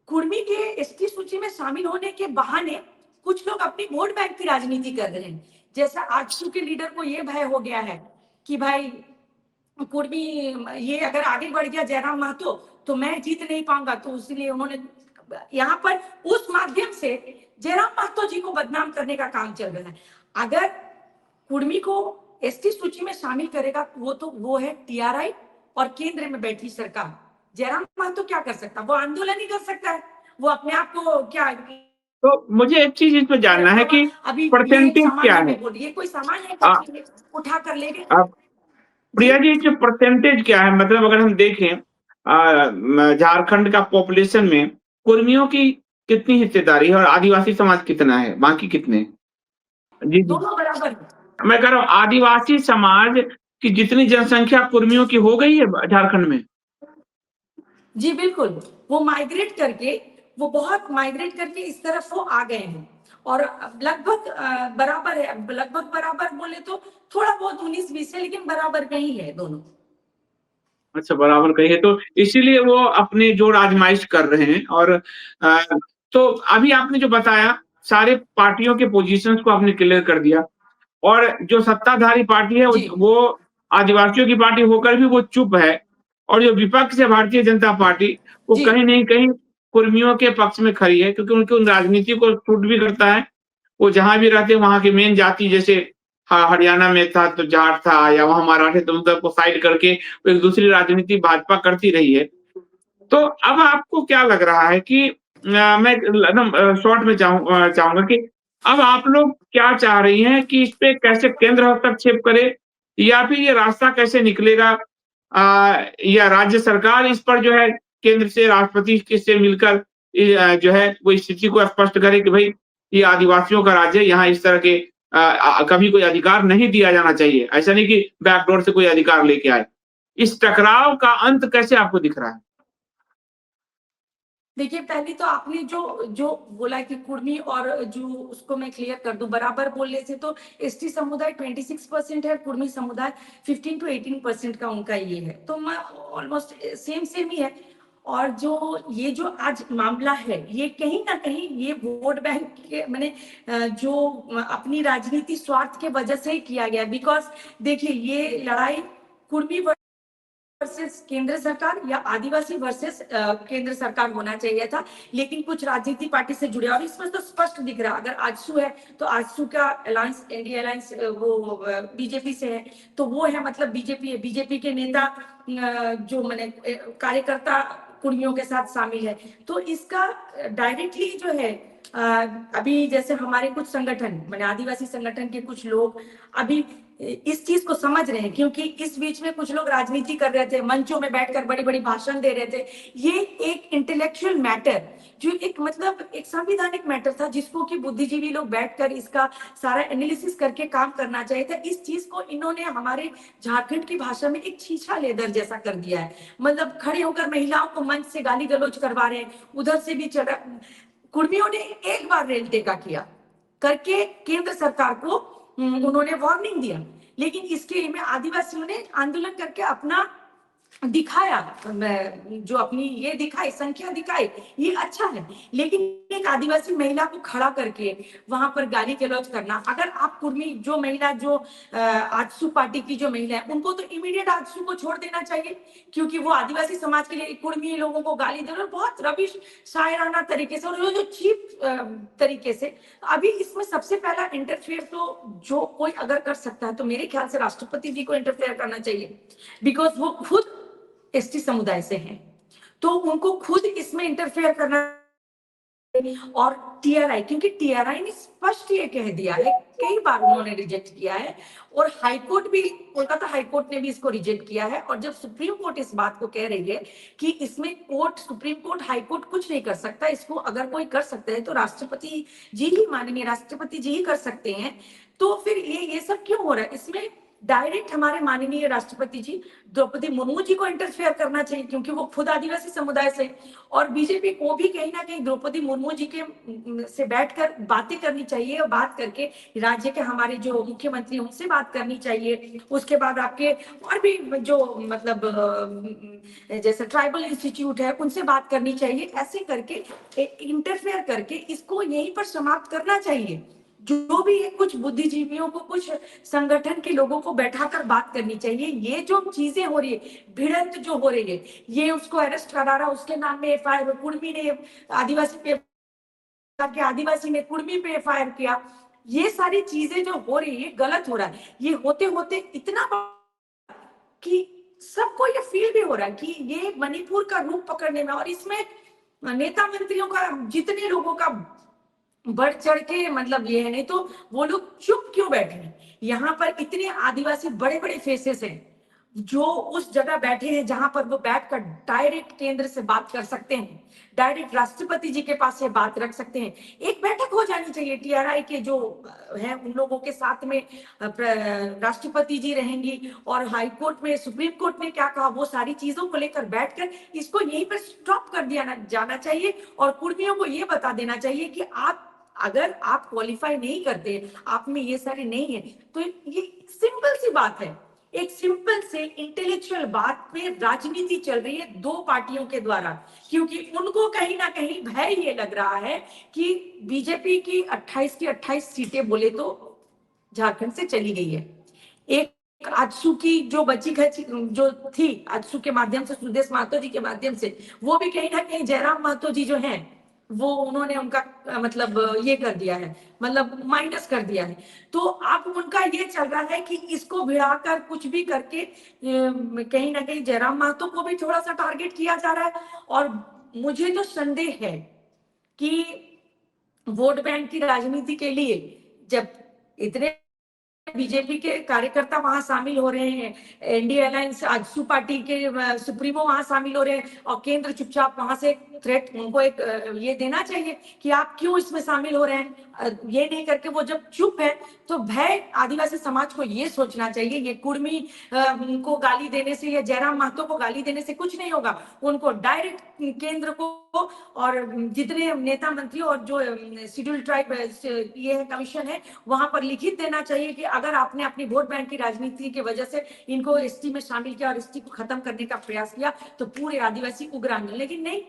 कुर्मी के एसटी सूची में शामिल होने के बहाने कुछ लोग अपनी वोट बैंक की राजनीति कर रहे हैं। जैसा आजसू के लीडर को ये भय हो गया है कि भाई कुर्मी ये अगर आगे बढ़ गया जयराम महतो तो मैं जीत नहीं पाऊंगा, तो इसलिए उन्होंने यहाँ पर उस माध्यम से जयराम महतो जी को बदनाम करने का काम चल रहा है। अगर कुर्मी को एसटी सूची में शामिल करेगा वो है टीआरआई और केंद्र में बैठी सरकार। जयराम महतो क्या कर सकता है, वो आंदोलन ही कर सकता है, वो अपने आप को क्या। तो मुझे एक चीज इसमें जानना है कि अभी परसेंटेज क्या है? ये कोई सामान है उठा कर ले गए। प्रिया जी, जो परसेंटेज क्या है, मतलब अगर हम देखें झारखंड का पॉपुलेशन में कुर्मियों की कितनी हिस्सेदारी है और आदिवासी समाज कितना है, बाकी कितने? जी जी, दोनों बराबर। मैं कह रहा हूँ आदिवासी समाज की जितनी जनसंख्या कुर्मियों की हो गई है झारखंड में। जी बिल्कुल, वो बहुत माइग्रेट करके इस तरफ वो आ गए हैं और लगभग बराबर है। लगभग बराबर बोले तो थोड़ा बहुत 19-20 है, लेकिन बराबर में ही है दोनों। अच्छा, बराबर कही है, तो इसीलिए वो अपनी जोर आजमाइश कर रहे हैं। और तो अभी आपने जो बताया सारे पार्टियों के पोजीशंस को आपने क्लियर कर दिया, और जो सत्ताधारी पार्टी है वो आदिवासियों की पार्टी होकर भी वो चुप है, और जो विपक्ष है भारतीय जनता पार्टी वो कहीं नहीं कहीं कुर्मियों के पक्ष में खड़ी है, क्योंकि उनकी उन राजनीति को सूट भी करता है। वो जहां भी रहते हैं वहां की मेन जाति, जैसे हरियाणा में था तो जाट था, या वहां मराठे, तो उन सबको साइड करके वो एक दूसरी राजनीति भाजपा करती रही है। तो अब आपको क्या लग रहा है कि मैं एकदम शॉर्ट में चाहूंगा कि अब आप लोग क्या चाह रही हैं कि इस पे कैसे केंद्र हस्तक्षेप करे, या फिर ये रास्ता कैसे निकलेगा, या राज्य सरकार इस पर जो है केंद्र से, राष्ट्रपति से मिलकर जो है वो स्थिति को स्पष्ट करे कि भाई ये आदिवासियों का राज्य है, यहाँ इस तरह के कभी कोई अधिकार नहीं दिया जाना चाहिए, ऐसा नहीं कि बैकडोर से कोई अधिकार लेके आए। इस टकराव का अंत कैसे आपको दिख रहा है? देखिए, पहले तो आपने जो बोला कि कुर्मी, और जो उसको मैं क्लियर कर दूं, बराबर बोलने से तो एसटी समुदाय 26% है, कुर्मी समुदाय 15 to 18% का उनका ये है, तो मैं ऑलमोस्ट सेम ही है। और जो आज मामला है, ये कहीं ना कहीं ये वोट बैंक के मैंने जो अपनी राजनीति स्वार्थ के वजह से ही किया गया, बिकॉज देखिए ये लड़ाई कुर्मी वर्सेस केंद्र सरकार या आदिवासी वर्सेस केंद्र सरकार होना चाहिए था, लेकिन कुछ राजनीतिक पार्टी से जुड़े, और इसमें तो स्पष्ट दिख रहा है। अगर आजसू है तो आजसू का अलायंस, इंडिया अलायंस, वो बीजेपी से है, तो वो है मतलब बीजेपी है। बीजेपी के नेता जो मैंने कार्यकर्ता कुर्मियों के साथ शामिल है, तो इसका डायरेक्टली जो है अभी जैसे हमारे कुछ संगठन, मैंने आदिवासी संगठन के कुछ लोग अभी इस चीज को समझ रहे हैं, क्योंकि इस बीच में कुछ लोग राजनीति कर रहे थे, मंचों में बैठकर बड़ी बड़ी भाषण दे रहे थे। ये एक इंटेलेक्चुअल मैटर, जो एक मतलब एक संवैधानिक मैटर था, जिसको कि बुद्धिजीवी लोग बैठकर इसका सारा एनालिसिस करके काम करना चाहिए था। इस चीज को इन्होंने हमारे झारखंड की भाषा में एक छीछा लेदर जैसा कर दिया है। मतलब खड़े होकर महिलाओं को मंच से गाली गलौज करवा रहे हैं, उधर से भी चढ़ा। कुर्मियों ने एक बार रेल टेका किया करके केंद्र सरकार को उन्होंने वार्निंग दिया, लेकिन इसके में आदिवासियों ने आंदोलन करके अपना दिखाया, जो अपनी ये दिखाई, संख्या दिखाई, ये अच्छा है। लेकिन एक आदिवासी महिला को खड़ा करके वहां पर गाली गलौज करना, अगर आप कुर्मी जो महिला जो आजसू पार्टी की जो महिला है, उनको तो इमीडिएट आजसू को छोड़ देना चाहिए, क्योंकि वो आदिवासी समाज के लिए कुर्मी लोगों को गाली दे रहे हैं बहुत रबिश शायराना तरीके से, और जो चीप तरीके से। अभी इसमें सबसे पहला इंटरफेयर तो जो कोई अगर कर सकता है तो मेरे ख्याल से राष्ट्रपति जी को इंटरफेयर करना चाहिए, बिकॉज वो खुद एसटी समुदाय से हैं, तो उनको खुद इसमें इंटरफेयर करना। और टीआरआई, क्योंकि टीआरआई ने स्पष्ट ये कह दिया है, कई बार उन्होंने रिजेक्ट किया है, और हाईकोर्ट भी, कोलकाता हाईकोर्ट ने भी इसको रिजेक्ट किया है। और जब सुप्रीम कोर्ट इस बात को कह रही है कि इसमें कोर्ट, सुप्रीम कोर्ट, हाईकोर्ट कुछ नहीं कर सकता, इसको अगर कोई कर सकता है तो राष्ट्रपति जी ही, माननीय राष्ट्रपति जी ही कर सकते हैं, तो फिर ये सब क्यों हो रहा है? इसमें डायरेक्ट हमारे माननीय राष्ट्रपति जी द्रौपदी मुर्मू जी को इंटरफेयर करना चाहिए, क्योंकि वो खुद आदिवासी समुदाय से, और बीजेपी को भी कहीं ना कहीं द्रौपदी मुर्मू जी के से बैठकर बातें करनी चाहिए, और बात करके राज्य के हमारे जो मुख्यमंत्री उनसे बात करनी चाहिए। उसके बाद आपके और भी जो मतलब जैसे ट्राइबल इंस्टीट्यूट है, उनसे बात करनी चाहिए। ऐसे करके इंटरफेयर करके इसको यहीं पर समाप्त करना चाहिए। जो भी है, कुछ बुद्धिजीवियों को, कुछ संगठन के लोगों को बैठाकर बात करनी चाहिए। ये जो चीजें हो रही है, भिड़ंत जो हो रही है, ये उसको अरेस्ट करा रहा, उसके नाम में एफआईआर, कुर्मी ने आदिवासी पे के, आदिवासी ने कुर्मी पे एफआईआर किया, ये सारी चीजें जो हो रही है गलत हो रहा है। ये होते होते इतना कि सबको ये फील भी हो रहा है कि ये मणिपुर का रूप पकड़ने में, और इसमें नेता मंत्रियों का, जितने लोगों का बढ़ चढ़ के मतलब ये है, नहीं तो वो लोग चुप क्यों बैठे हैं? यहाँ पर इतने आदिवासी बड़े बड़े फेसेस हैं जो उस जगह बैठे हैं जहां पर वो बैठकर डायरेक्ट केंद्र से बात कर सकते हैं, डायरेक्ट राष्ट्रपति जी के पास ये बात रख सकते हैं। एक बैठक हो जानी चाहिए टीआरआई के जो है उन लोगों के साथ में, राष्ट्रपति जी रहेंगी, और हाई कोर्ट में, सुप्रीम कोर्ट ने क्या कहा, वो सारी चीजों को लेकर बैठकर इसको यहीं पर स्टॉप कर दिया जाना चाहिए, और कुर्मियों को ये बता देना चाहिए कि आप, अगर आप क्वालिफाई नहीं करते, आप में ये सारे नहीं है, तो ये सिंपल सी बात है, एक सिंपल से इंटेलेक्चुअल बात पे राजनीति चल रही है दो पार्टियों के द्वारा, क्योंकि उनको कहीं ना कहीं भय ये लग रहा है कि बीजेपी की 28 की 28 सीटें बोले तो झारखंड से चली गई है। एक आजसू की जो बची खची जो थी, आजसू के माध्यम से, सुदेश महतो जी के माध्यम से, वो भी कहीं ना कहीं जयराम महतो जी जो हैं, वो उन्होंने उनका मतलब ये कर दिया है, मतलब माइनस कर दिया है। तो अब उनका ये चल रहा है कि इसको भिड़ाकर कुछ भी करके कहीं ना कहीं जयराम महतो को भी थोड़ा सा टारगेट किया जा रहा है। और मुझे तो संदेह है कि वोट बैंक की राजनीति के लिए जब इतने बीजेपी के कार्यकर्ता वहां शामिल हो रहे हैं, एनडीए अलायंस आजसू पार्टी के सुप्रीमो वहां शामिल हो रहे हैं, और केंद्र चुपचाप वहां से थ्रेट, उनको एक ये देना चाहिए कि आप क्यों इसमें शामिल हो रहे हैं। ये नहीं करके वो जब चुप है, तो भय आदिवासी समाज को ये सोचना चाहिए, ये कुर्मी को गाली देने से या जयराम महतो को गाली देने से कुछ नहीं होगा। उनको डायरेक्ट केंद्र को और जितने नेता मंत्री और जो शेड्यूल ट्राइब ये कमीशन है, वहां पर लिखित देना चाहिए कि अगर आपने अपनी वोट बैंक की राजनीति की वजह से इनको एसटी में शामिल किया और एसटी को खत्म करने का प्रयास किया, तो पूरे आदिवासी उग्र आंदोलन। लेकिन नहीं,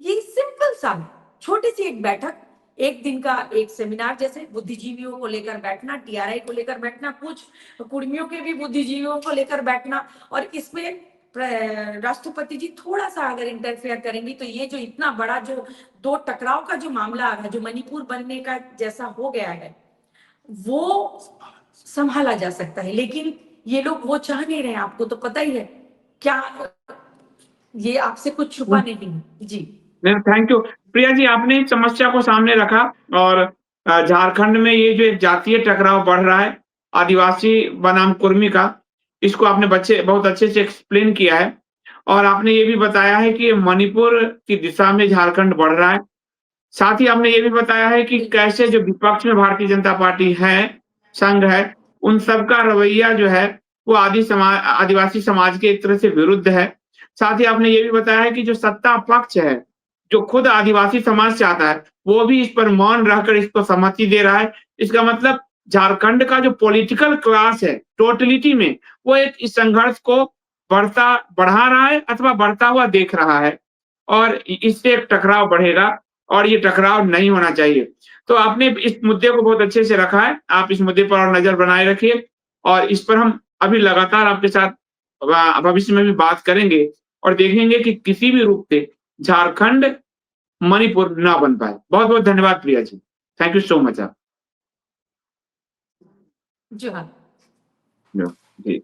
ये सिंपल सा छोटी सी एक बैठक, एक दिन का एक सेमिनार, जैसे बुद्धिजीवियों को लेकर बैठना, टीआरआई को लेकर बैठना, कुछ कुर्मियों के भी बुद्धिजीवियों को लेकर बैठना, और इसमें राष्ट्रपति जी थोड़ा सा अगर इंटरफेयर करेंगी तो ये जो इतना बड़ा जो दो टकराव का जो मामला आ रहा है, जो मणिपुर बनने का जैसा हो गया है, वो संभाला जा सकता है। लेकिन ये लोग वो चाह नहीं रहे, आपको तो पता ही है क्या, ये आपसे कुछ छुपा नहीं है जी। थैंक यू प्रिया जी, आपने इस समस्या को सामने रखा, और झारखंड में ये जो एक जातीय टकराव बढ़ रहा है आदिवासी बनाम कुर्मी का, इसको आपने बहुत अच्छे से एक्सप्लेन किया है, और आपने ये भी बताया है कि मणिपुर की दिशा में झारखंड बढ़ रहा है। साथ ही आपने ये भी बताया है कि कैसे जो विपक्ष में भारतीय जनता पार्टी है, संघ है, उन सबका रवैया जो है वो आदिवासी समाज के एक तरह से विरुद्ध है। साथ ही आपने ये भी बताया है कि जो सत्ता पक्ष है, जो खुद आदिवासी समाज चाहता है, वो भी इस पर मौन रहकर इसको सहमति दे रहा है। इसका मतलब झारखंड का जो पॉलिटिकल क्लास है, टोटलिटी में, वो एक इस संघर्ष को बढ़ा रहा है अथवा बढ़ता हुआ देख रहा है और इससे एक टकराव बढ़ेगा और ये टकराव नहीं होना चाहिए। तो आपने इस मुद्दे को बहुत अच्छे से रखा है, आप इस मुद्दे पर और नज़र बनाए रखिए और इस पर हम अभी लगातार आपके साथ भविष्य में भी बात करेंगे और देखेंगे कि किसी भी रूप से झारखंड मणिपुर ना बन पाए। बहुत-बहुत धन्यवाद Priya ji. Thank you so much आप। जोहार। जी।